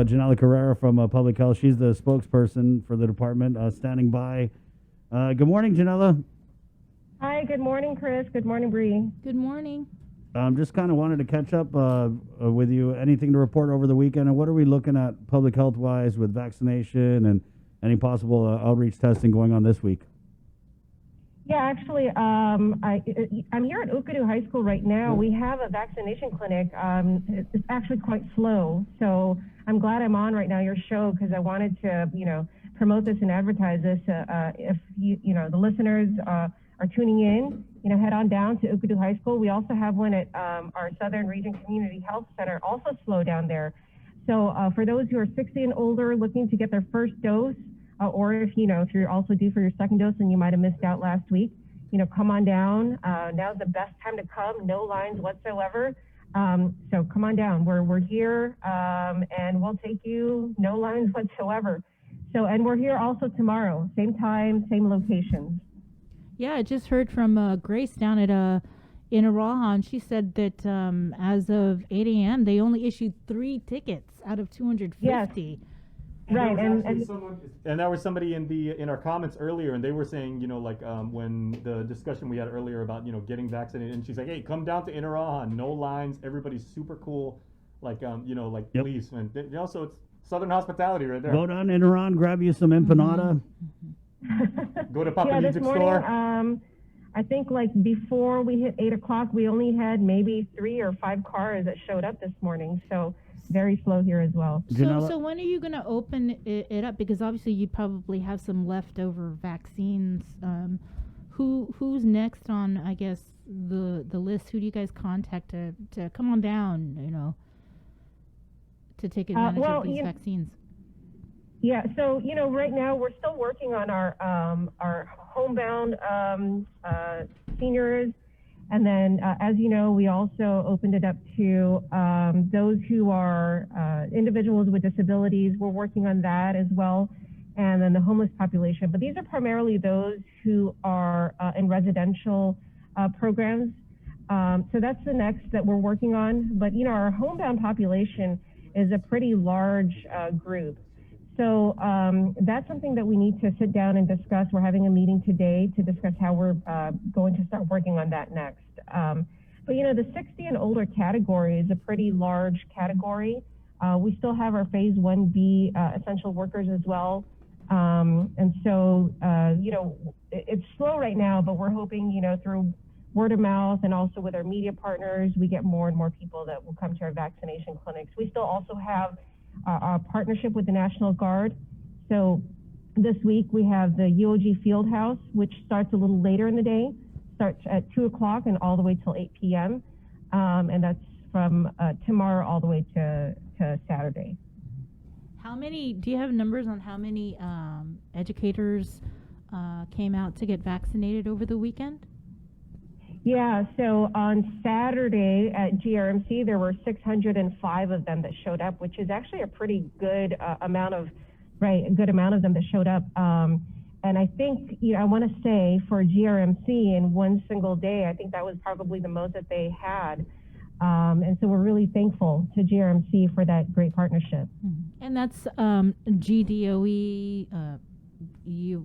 Janela Carrera from Public Health. She's the spokesperson for the department, standing by. Good morning, Janela. Hi, good morning, Chris. Good morning, Bree. Good morning. Just kind of wanted to catch up with you. Anything to report over the weekend, and what are we looking at public health wise with vaccination and any possible outreach testing going on this week? Yeah, actually, I'm here at Ukadu High School right now. We have a vaccination clinic. It's actually quite slow, so I'm glad I'm on right now your show because I wanted to, promote this and advertise this. If the listeners are tuning in, head on down to Ukadu High School. We also have one at our Southern Region Community Health Center, also slow down there. So for those who are 60 and older looking to get their first dose, or if you're also due for your second dose and you might have missed out last week, come on down. Now's the best time to come. No lines whatsoever. So come on down. We're here, and we'll take you. No lines whatsoever. So, and we're here also tomorrow, same time, same location. Yeah, I just heard from Grace down at in Arahan. She said that as of 8 a.m. they only issued 3 tickets out of 250. Yes. Right, and there was somebody in our comments earlier, and they were saying, when the discussion we had earlier about getting vaccinated, and she's like, hey, come down to Inaraha, no lines, everybody's super cool, Yep. police, and so it's Southern hospitality right there. Go down in Iran, grab you some empanada. Go to Papa yeah, Music this morning, Store. I think before we hit 8 o'clock, we only had maybe 3 or 5 cars that showed up this morning. So very slow here as well. So when are you going to open it up? Because obviously you probably have some leftover vaccines. Who's next on, I guess, the list? Who do you guys contact to come on down, to take advantage of these vaccines? Yeah, so right now we're still working on our homebound seniors, and then as you know, we also opened it up to those who are individuals with disabilities. We're working on that as well, and then the homeless population. But these are primarily those who are in residential programs. So that's the next that we're working on. But our homebound population is a pretty large group. So that's something that we need to sit down and discuss. We're having a meeting today to discuss how we're going to start working on that next. But the 60 and older category is a pretty large category. We still have our phase 1B essential workers as well. And so, it's slow right now, but we're hoping, through word of mouth and also with our media partners, we get more and more people that will come to our vaccination clinics. We still also have our partnership with the National Guard. So this week we have the UOG Field House, which starts a little later in the day, starts at 2 o'clock and all the way till 8 p.m. And that's from tomorrow all the way to Saturday. Do you have numbers on how many educators came out to get vaccinated over the weekend? Yeah, so on Saturday at GRMC, there were 605 of them that showed up, which is actually a pretty good amount of them that showed up. And I think, I want to say for GRMC in one single day, I think that was probably the most that they had. And so we're really thankful to GRMC for that great partnership. Mm-hmm. And that's GDOE,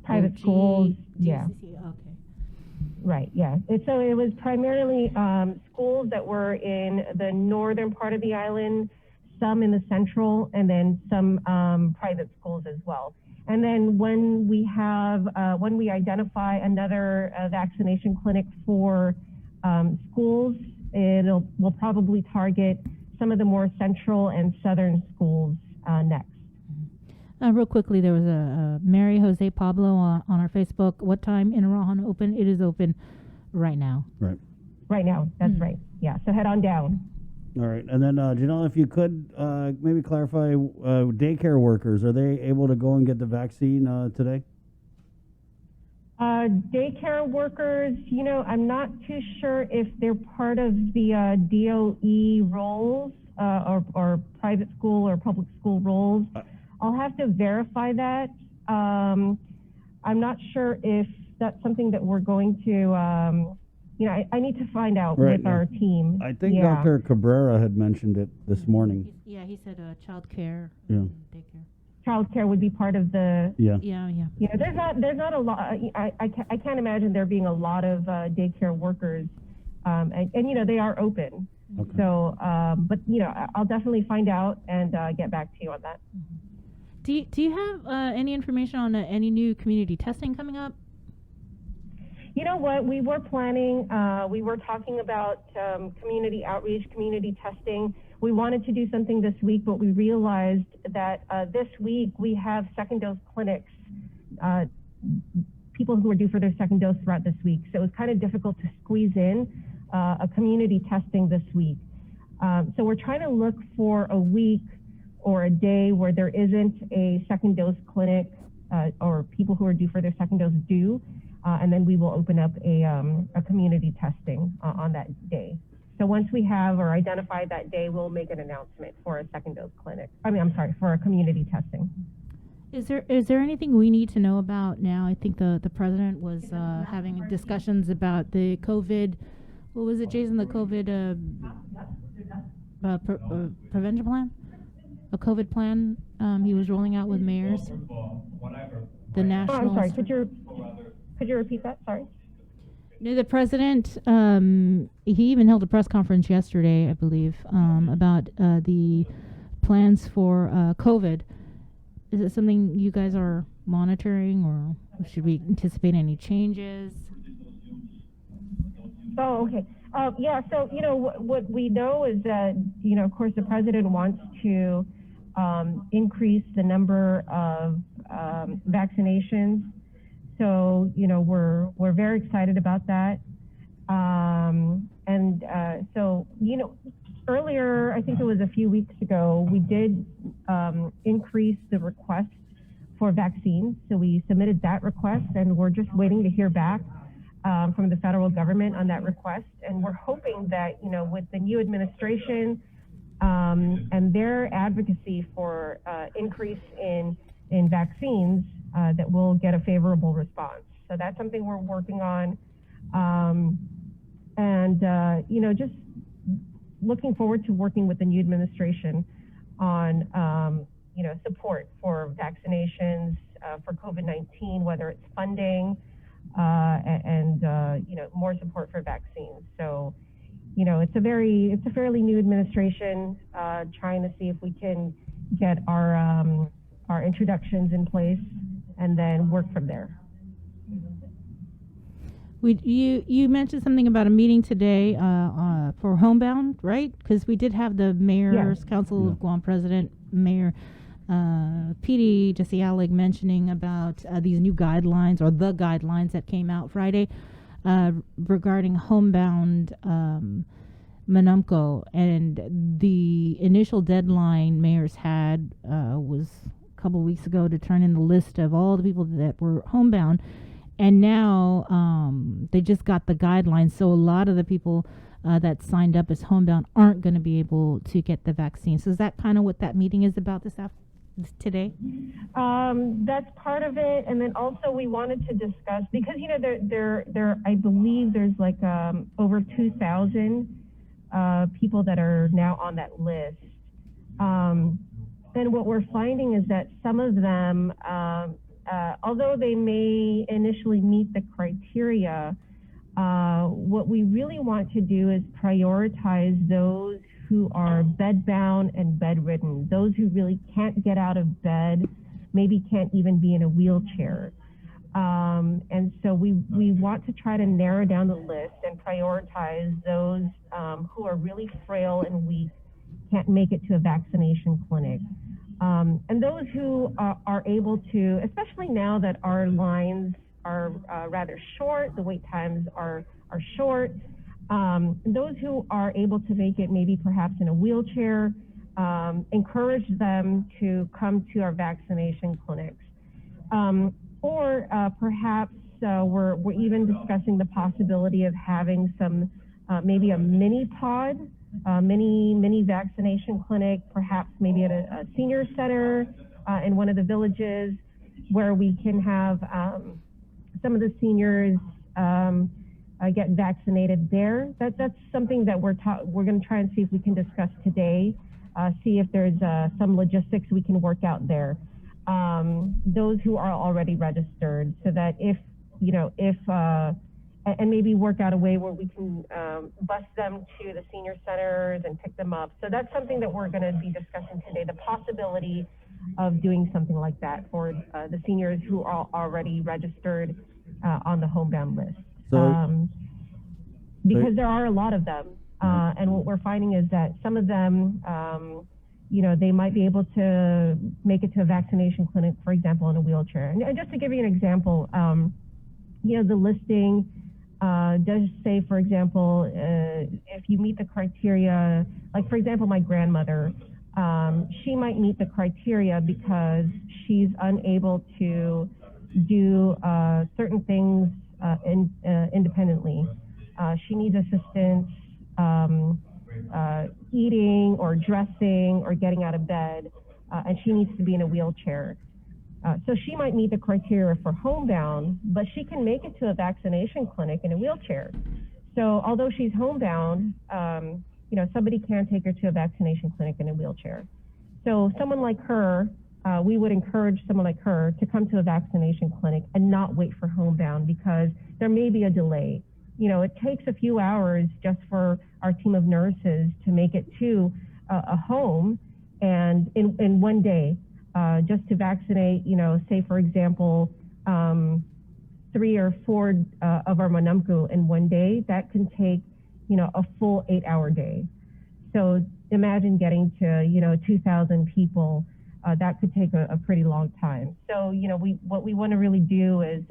private schools, yeah. Okay. Right, yeah. So it was primarily schools that were in the northern part of the island, some in the central, and then some private schools as well. And then when we identify another vaccination clinic for schools, we'll probably target some of the more central and southern schools next. Real quickly, there was a Mary Jose Pablo on our Facebook. What time in Arahan open? It is open right now. Right. Right now, that's right. Yeah, so head on down. All right. And then, Janelle, if you could maybe clarify, daycare workers, are they able to go and get the vaccine today? Daycare workers, I'm not too sure if they're part of the DOE roles or private school or public school roles. I'll have to verify that. I'm not sure if that's something that we're going to I need to find out Right, with our team. I think Yeah. Dr. Cabrera had mentioned it this morning. He said child care, Yeah. daycare. Childcare would be part of the. Yeah. Yeah, there's not a lot. I can't imagine there being a lot of daycare workers, and they are open. Okay. So, but I'll definitely find out and get back to you on that. Do you have any information on any new community testing coming up? You know what? We were planning. We were talking about community outreach, community testing. We wanted to do something this week, but we realized that this week we have second dose clinics, people who are due for their second dose throughout this week. So it was kind of difficult to squeeze in a community testing this week. So we're trying to look for a week or a day where there isn't a second dose clinic or people who are due for their second dose due, and then we will open up a community testing on that day. So once we have or identify that day, we'll make an announcement for a second dose clinic. For a community testing. Is there anything we need to know about now? I think the president was having discussions about the COVID. What was it, Jason? The COVID prevention plan? A COVID plan he was rolling out with mayors. The national. I'm sorry. Could you repeat that? Sorry. No, the president, he even held a press conference yesterday, I believe, about the plans for COVID. Is it something you guys are monitoring, or should we anticipate any changes? Oh, okay. Yeah, so, what we know is that, of course, the president wants to increase the number of vaccinations. So, we're very excited about that. So, earlier, I think it was a few weeks ago, we did increase the request for vaccines. So we submitted that request, and we're just waiting to hear back from the federal government on that request. And we're hoping that, with the new administration and their advocacy for increase in vaccines, that we'll get a favorable response. So that's something we're working on. Just looking forward to working with the new administration on, support for vaccinations for COVID-19, whether it's funding and more support for vaccines. So, it's a fairly new administration, trying to see if we can get our introductions in place and then work from there. You mentioned something about a meeting today for Homebound, right? Because we did have the Mayor's Council of Guam President, Mayor P.D. Jesse Alec, mentioning about these new guidelines, or the guidelines that came out Friday regarding Homebound Manumco. And the initial deadline mayors had was a couple weeks ago to turn in the list of all the people that were homebound. And now they just got the guidelines, so a lot of the people that signed up as homebound aren't going to be able to get the vaccine. So is that kind of what that meeting is about today? That's part of it, and then also we wanted to discuss, because there I believe there's like over 2,000 people that are now on that list. And what we're finding is that some of them, although they may initially meet the criteria, what we really want to do is prioritize those who are bedbound and bedridden, those who really can't get out of bed, maybe can't even be in a wheelchair. And so we want to try to narrow down the list and prioritize those who are really frail and weak, can't make it to a vaccination clinic. And those who are able to, especially now that our lines are rather short, the wait times are short, those who are able to make it maybe perhaps in a wheelchair, encourage them to come to our vaccination clinics. Or perhaps we're even discussing the possibility of having some, maybe a mini pod, mini vaccination clinic, perhaps maybe at a senior center in one of the villages, where we can have some of the seniors get vaccinated there. That's something that we're going to try and see if we can discuss today. See if there's some logistics we can work out there. Those who are already registered, so that if and maybe work out a way where we can bus them to the senior centers and pick them up. So that's something that we're going to be discussing today, the possibility of doing something like that for the seniors who are already registered on the homebound list. So, because there are a lot of them. And what we're finding is that some of them, they might be able to make it to a vaccination clinic, for example, in a wheelchair. And just to give you an example, the listing does say, for example, if you meet the criteria, like for example, my grandmother, she might meet the criteria because she's unable to do certain things independently. She needs assistance eating or dressing or getting out of bed, and she needs to be in a wheelchair. So she might meet the criteria for homebound, but she can make it to a vaccination clinic in a wheelchair. So although she's homebound, somebody can take her to a vaccination clinic in a wheelchair. So someone like her, we would encourage someone like her to come to a vaccination clinic and not wait for homebound, because there may be a delay. It takes a few hours just for our team of nurses to make it to a home, and in one day, just to vaccinate, say for example, 3 or 4 of our manamku in one day, that can take, a full 8-hour day. So imagine getting to, 2,000 people, that could take a pretty long time. So, what we want to really do is,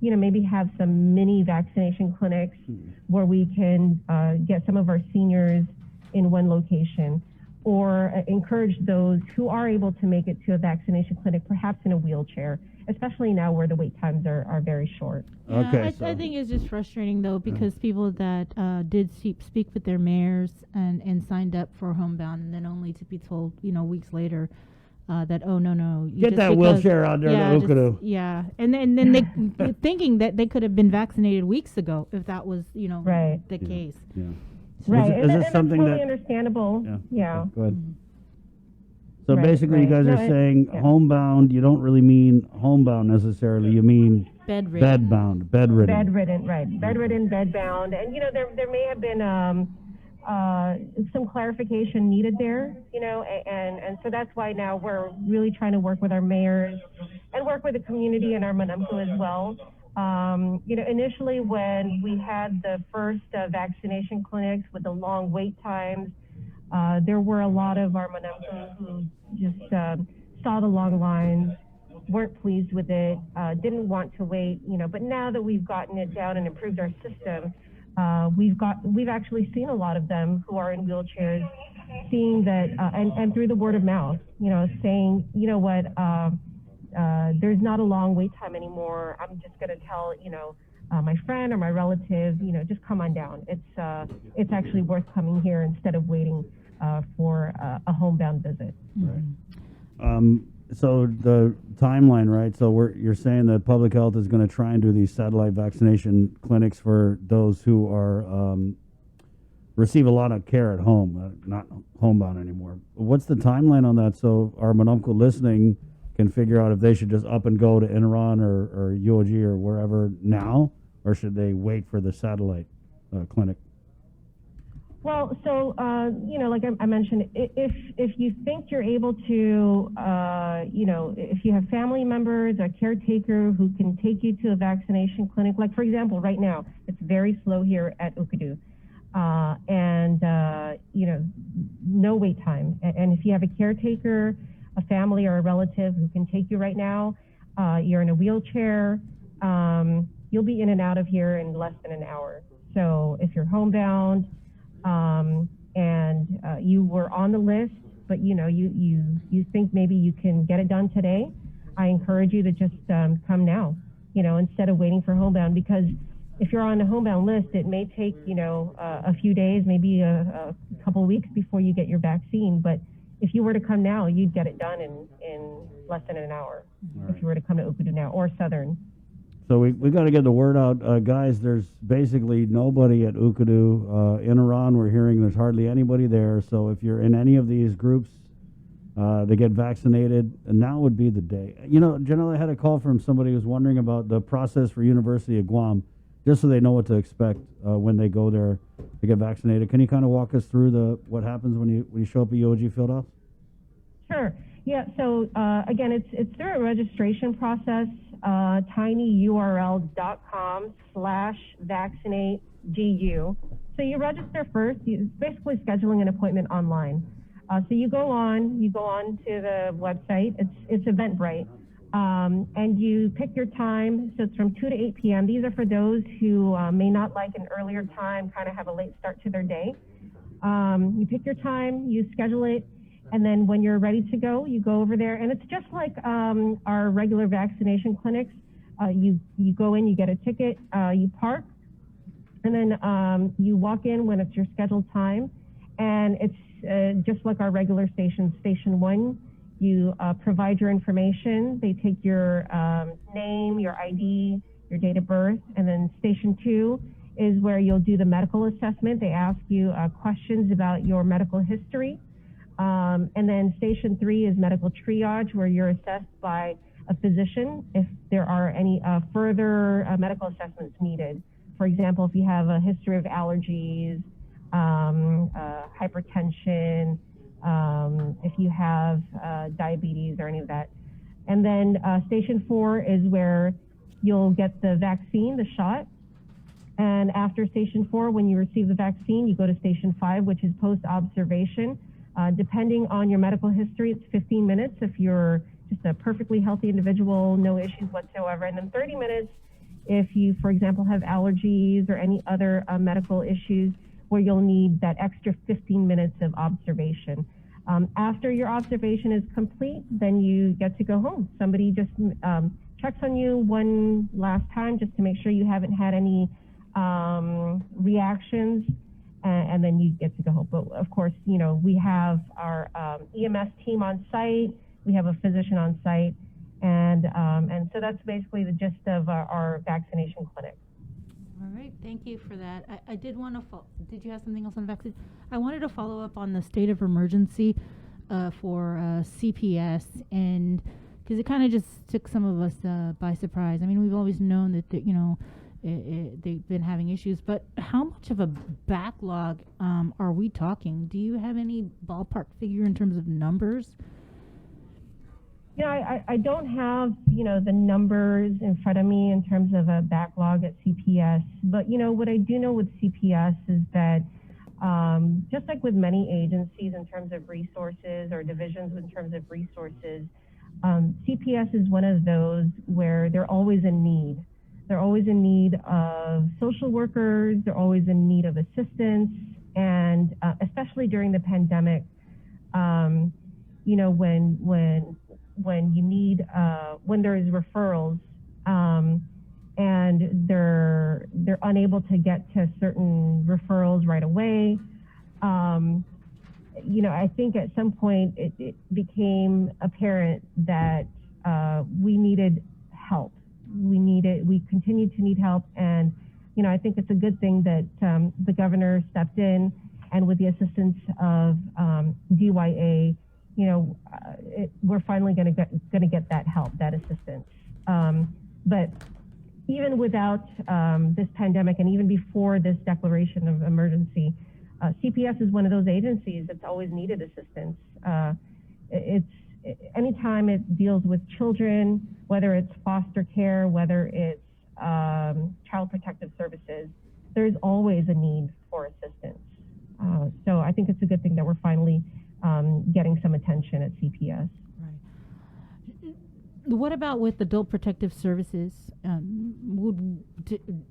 maybe have some mini vaccination clinics where we can get some of our seniors in one location, or encourage those who are able to make it to a vaccination clinic, perhaps in a wheelchair, especially now where the wait times are very short. Yeah, Okay, I think it's just frustrating though, because people that did speak with their mayors and signed up for homebound, and then only to be told, weeks later, that no, get that wheelchair out there to Ukudu. Yeah, and then they thinking that they could have been vaccinated weeks ago if that was Right. the case. Yeah. Right, Is and this that's something totally that? understandable. Yeah. Okay, go ahead. So Right, basically, you right. guys No, are saying yeah. homebound. You don't really mean homebound necessarily. You mean Bedridden. bedbound, bedridden. Bedridden, right? Bedridden, bedbound, and there may have been some clarification needed there, and so that's why now we're really trying to work with our mayors and work with the community and our manamku as well. Initially when we had the first vaccination clinics with the long wait times, there were a lot of our manamku who just saw the long lines, weren't pleased with it, didn't want to wait, but now that we've gotten it down and improved our system, we've actually seen a lot of them who are in wheelchairs, seeing that, and through the word of mouth, saying, there's not a long wait time anymore. I'm just going to tell, my friend or my relative, just come on down. It's actually worth coming here instead of waiting for a homebound visit. Right. So the timeline, right? So you're saying that public health is going to try and do these satellite vaccination clinics for those who are receive a lot of care at home, not homebound anymore. What's the timeline on that? So our manamku listening can figure out if they should just up and go to Inaran or UOG or wherever now, or should they wait for the satellite clinic? Well, so, like I mentioned, if you think you're able to, if you have family members, a caretaker who can take you to a vaccination clinic, like for example, right now, it's very slow here at Ukudu. And no wait time. And if you have a caretaker, a family or a relative who can take you right now, you're in a wheelchair, you'll be in and out of here in less than an hour. So if you're homebound, and you were on the list, but you think maybe you can get it done today, I encourage you to just come now, instead of waiting for homebound, because if you're on the homebound list, it may take, a few days, maybe a couple weeks before you get your vaccine. But if you were to come now, you'd get it done in less than an hour. Right. If you were to come to Ukudu now or Southern. So we got to get the word out, guys. There's basically nobody at Ukadu. In Iran, we're hearing there's hardly anybody there. So if you're in any of these groups, to get vaccinated, and now would be the day. You know, Janela, I had a call from somebody who was wondering about the process for University of Guam, just so they know what to expect when they go there to get vaccinated. Can you kind of walk us through what happens when you show up at UOG Fieldhouse? Sure. Yeah. So again, it's through a registration process. tinyurl.com/vaccinateGU. So you register first. It's basically scheduling an appointment online. So you go on to the website. It's Eventbrite, and you pick your time. So it's from 2 to 8 p.m. These are for those who may not like an earlier time, kind of have a late start to their day. You pick your time, you schedule it, and then when you're ready to go, you go over there. And it's just like our regular vaccination clinics. You go in, you get a ticket, you park, and then you walk in when it's your scheduled time. And it's just like our regular station. Station 1, you provide your information. They take your name, your ID, your date of birth. And then Station 2 is where you'll do the medical assessment. They ask you questions about your medical history. And then Station 3 is medical triage, where you're assessed by a physician if there are any further medical assessments needed. For example, if you have a history of allergies, hypertension, if you have diabetes or any of that. And then Station 4 is where you'll get the vaccine, the shot. And after Station 4, when you receive the vaccine, you go to Station 5, which is post-observation. Depending on your medical history, it's 15 minutes if you're just a perfectly healthy individual, no issues whatsoever. And then 30 minutes if you, for example, have allergies or any other medical issues, where you'll need that extra 15 minutes of observation. After your observation is complete, then you get to go home. Somebody just checks on you one last time just to make sure you haven't had any reactions, and then you get to go home. But of course, you know, we have our EMS team on site, we have a physician on site, and so that's basically the gist of our vaccination clinic. All right, thank you for that. I did want to did you have something else on vaccine? I wanted to follow up on the state of emergency for CPS, and because it kind of just took some of us by surprise. I mean, we've always known that you know, they've been having issues, but how much of a backlog are we talking? Do you have any ballpark figure in terms of numbers? Yeah, I don't have, you know, the numbers in front of me in terms of a backlog at CPS, but, you know, what I do know with CPS is that just like with many agencies in terms of resources or divisions in terms of resources, CPS is one of those where they're always in need. They're always in need of social workers, they're always in need of assistance, and especially during the pandemic, you know, when you need, when there is referrals, and they're unable to get to certain referrals right away. You know, I think at some point it became apparent that we needed help. We continue to need help, and you know, I think it's a good thing that the governor stepped in, and with the assistance of DYA, you know, we're finally going to get that help, that assistance. But even without this pandemic, and even before this declaration of emergency, CPS is one of those agencies that's always needed assistance. Anytime it deals with children, whether it's foster care, whether it's child protective services, there's always a need for assistance. So I think it's a good thing that we're finally getting some attention at CPS. Right. What about with adult protective services?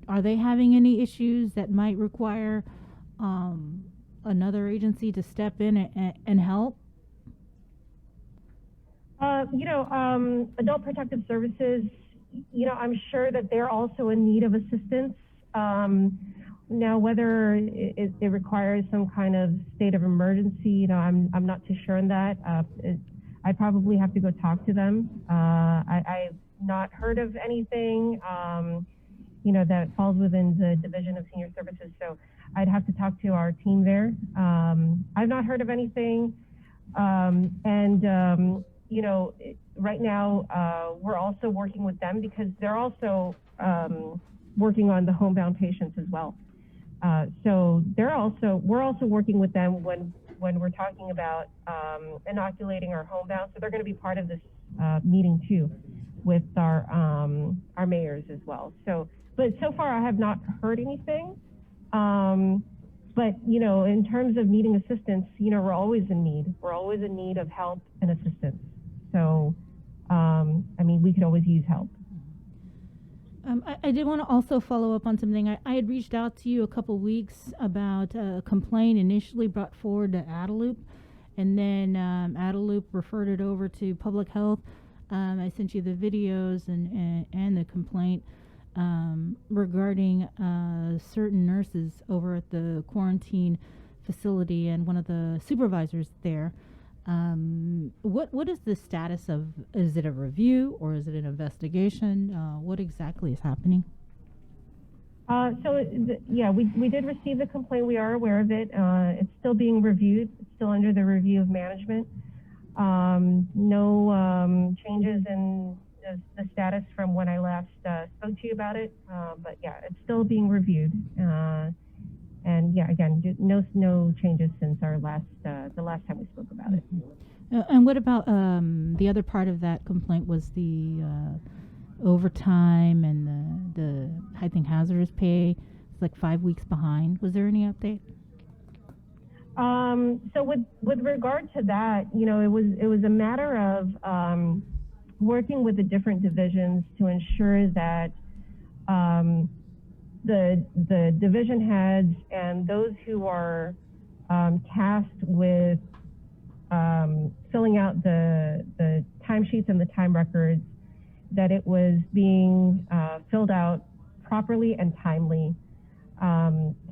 Are they having any issues that might require another agency to step in and help? You know, adult protective services, you know, I'm sure that they're also in need of assistance. Now, whether it requires some kind of state of emergency, you know, I'm not too sure on that. I probably have to go talk to them. I've not heard of anything, that falls within the Division of Senior Services. So I'd have to talk to our team there. I've not heard of anything. Right now, we're also working with them because they're also working on the homebound patients as well. So we're also working with them when we're talking about inoculating our homebound. So they're going to be part of this meeting too, with our mayors as well. But so far I have not heard anything. But in terms of needing assistance, we're always in need. We're always in need of help and assistance. So, we could always use help. I did want to also follow up on something. I had reached out to you a couple weeks about a complaint initially brought forward to Adaloop, and then Adaloop referred it over to Public Health. I sent you the videos and the complaint regarding certain nurses over at the quarantine facility and one of the supervisors there. What is the status of? Is it a review or is it an investigation? What exactly is happening? We did receive the complaint. We are aware of it. It's still being reviewed. It's still under the review of management. No changes in the status from when I last spoke to you about it. But yeah, it's still being reviewed. Again, no changes since the last time we spoke about it. And what about the other part of that complaint was the overtime and the I think hazardous pay. It's like 5 weeks behind. Was there any update? So with regard to that, it was a matter of working with the different divisions to ensure that the division heads and those who are tasked with filling out the timesheets and the time records, that it was being filled out properly and timely.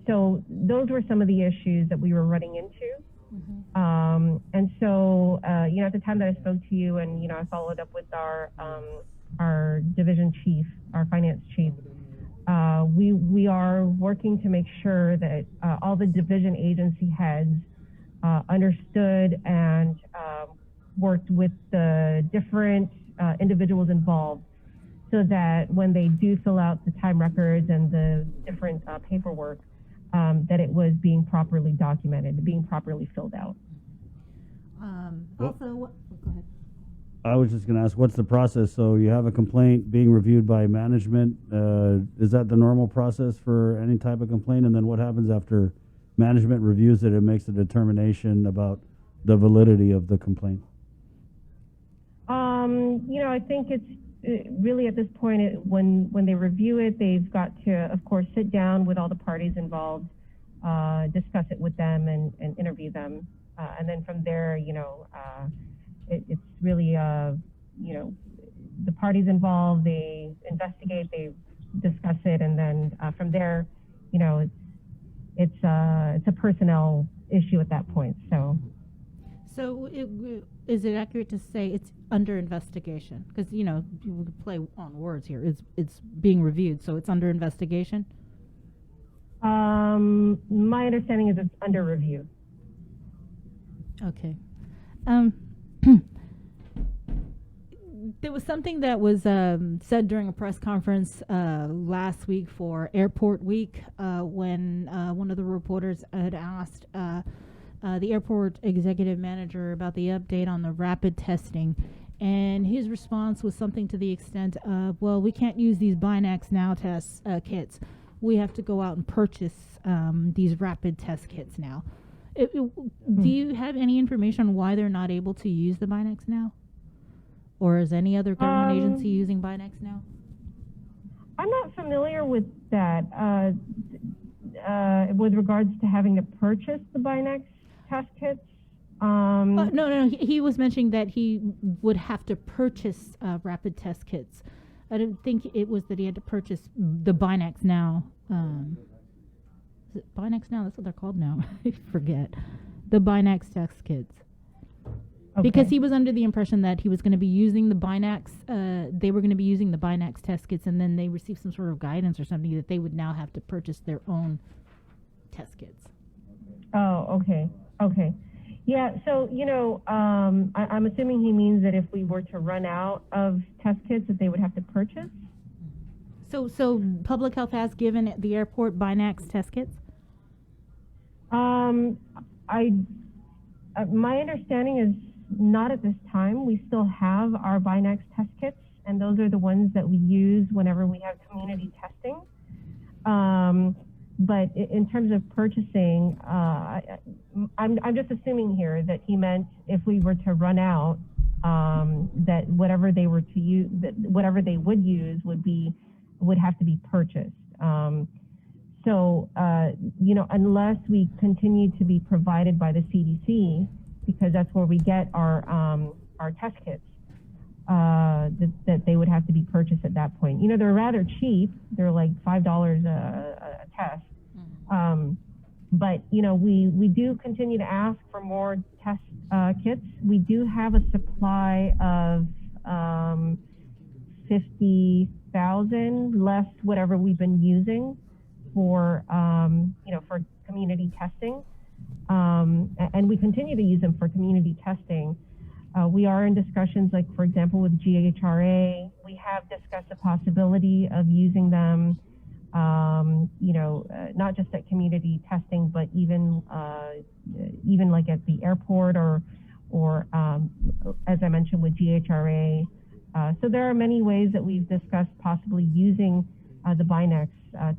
So those were some of the issues that we were running into. Mm-hmm. At the time that I spoke to you and, I followed up with our division chief, our finance chief, we are working to make sure that all the division agency heads understood and worked with the different individuals involved, so that when they do fill out the time records and the different paperwork, that it was being properly documented, being properly filled out. Go ahead. I was just going to ask, what's the process? So you have a complaint being reviewed by management. Is that the normal process for any type of complaint? And then what happens after management reviews it and makes a determination about the validity of the complaint? I think it's really at this point, when they review it, they've got to, of course, sit down with all the parties involved, discuss it with them and interview them. And then from there, it's really, the parties involved, they investigate, they discuss it, and then from there, it's a personnel issue at that point. So is it accurate to say it's under investigation? Because, you could play on words here. It's being reviewed, so it's under investigation? My understanding is it's under review. Okay. There was something that was said during a press conference last week for Airport Week when one of the reporters had asked the airport executive manager about the update on the rapid testing, and his response was something to the extent of, well, we can't use these Binax Now test kits. We have to go out and purchase these rapid test kits now. Do you have any information on why they're not able to use the Binax Now? Or is any other government agency using Binax Now? I'm not familiar with that. With regards to having to purchase the Binax test kits. No. He was mentioning that he would have to purchase rapid test kits. I didn't think it was that he had to purchase the Binax Now. Is it Binax Now? That's what they're called now. I forget. The Binax test kits. Because Okay. he was under the impression that he was going to be using the Binax, they were going to be using the Binax test kits, and then they received some sort of guidance or something that they would now have to purchase their own test kits. Oh, okay. Okay. Yeah, so, I'm assuming he means that if we were to run out of test kits, that they would have to purchase? So public health has given the airport Binax test kits? Um, my understanding is not at this time. We still have our Binax test kits, and those are the ones that we use whenever we have community testing. But in terms of purchasing, I'm just assuming here that he meant if we were to run out, that whatever they were to use, that whatever they would use would have to be purchased. So, unless we continue to be provided by the CDC, because that's where we get our test kits, that they would have to be purchased at that point. They're rather cheap. They're like $5 a test. But, we do continue to ask for more test kits. We do have a supply of 50,000 less whatever we've been using for community testing. And we continue to use them for community testing. We are in discussions, like, for example, with GHRA. We have discussed the possibility of using them, not just at community testing, but even like at the airport or as I mentioned, with GHRA. So there are many ways that we've discussed possibly using the Binax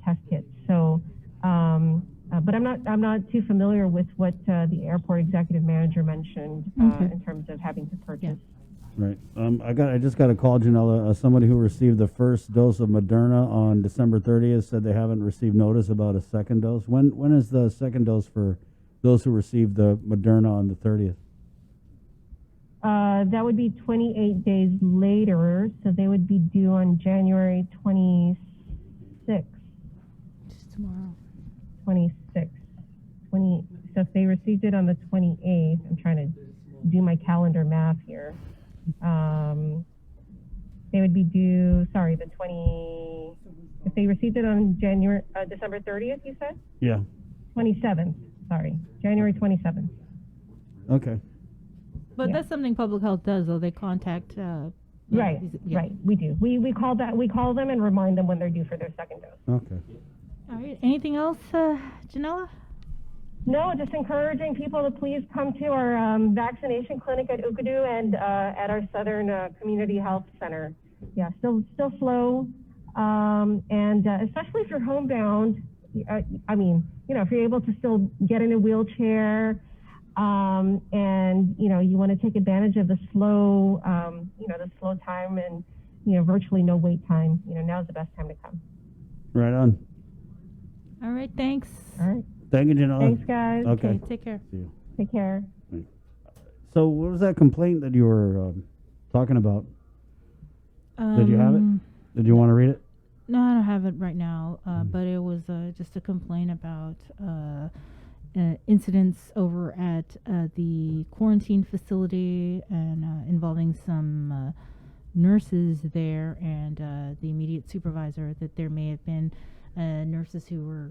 test kits. So, but I'm not too familiar with what the airport executive manager mentioned in terms of having to purchase. Right. I just got a call, Janela. Somebody who received the first dose of Moderna on December 30th said they haven't received notice about a second dose. When is the second dose for those who received the Moderna on the 30th? That would be 28 days later, so they would be due on January 26th. Just tomorrow. 26th. So if they received it on the 28th, I'm trying to do my calendar math here. They would be due, if they received it on December 30th, you said? Yeah. 27th, January 27th. Okay. But Yeah. that's something public health does, though. They contact. Right, yeah. right, we do. We call them and remind them when they're due for their second dose. Okay. All right. Anything else, Janela? No, just encouraging people to please come to our vaccination clinic at Ukadu and at our Southern Community Health Center. Yeah, still slow, and especially if you're homebound. If you're able to still get in a wheelchair, and you want to take advantage of the slow, time and virtually no wait time. Now's the best time to come. Right on. All right. Thanks. All right. Thank you, Janela. Thanks, guys. Okay. Take care. See you. Take care. So, what was that complaint that you were talking about? Did you have it? Did you want to read it? No, I don't have it right now. But it was just a complaint about incidents over at the quarantine facility and involving some nurses there and the immediate supervisor, that there may have been nurses who were